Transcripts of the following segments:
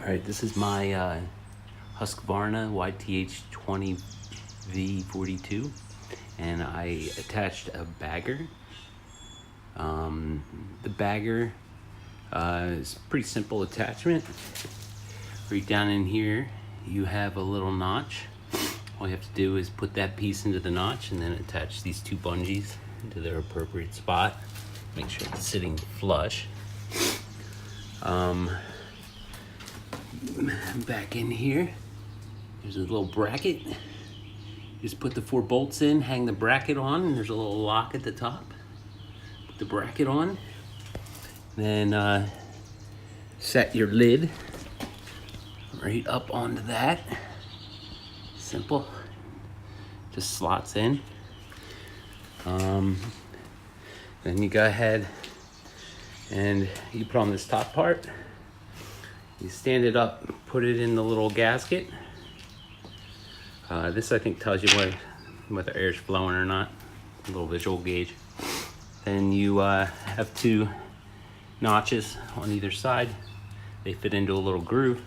All right, this is my Husqvarna YTH 20V42, and I attached a bagger. The bagger is a pretty simple attachment. Right down in here, you have a little notch. All you have to do is put that piece into the notch and then attach these two bungees into their appropriate spot. Make sure it's sitting flush. Back in here, there's a little bracket. Just put the 4 bolts in, hang the bracket on, and there's a little lock at the top. Put the bracket on, then set your lid right up onto that. Simple, just slots in. Then you go ahead and you put on this top part. You stand it up, put it in the little gasket. This I think tells you whether the air's flowing or not, a little visual gauge. Then you have 2 notches on either side. They fit into a little groove.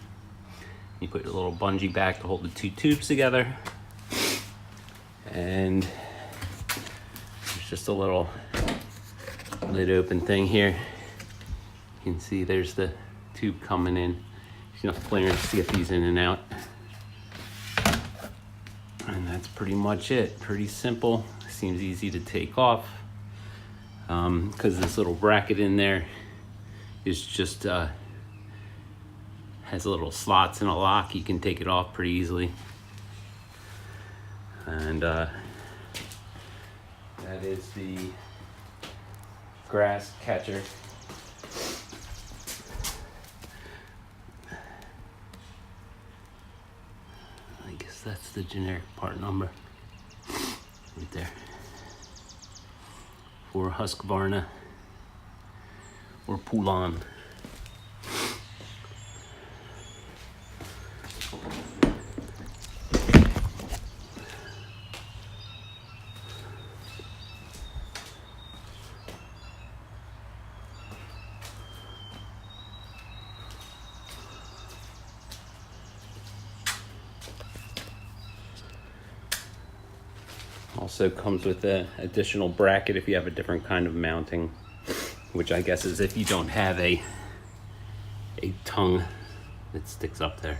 You put your little bungee back to hold the 2 tubes together. And there's just a little lid open thing here. You can see there's the tube coming in. There's enough clearance to get these in and out. And that's pretty much it. Pretty simple. Seems easy to take off. Because this little bracket in there is just has little slots and a lock. You can take it off pretty easily. And that is the grass catcher. I guess that's the generic part number right there for Husqvarna or Poulan. Also comes with an additional bracket if you have a different kind of mounting, which I guess is if you don't have a tongue that sticks up there.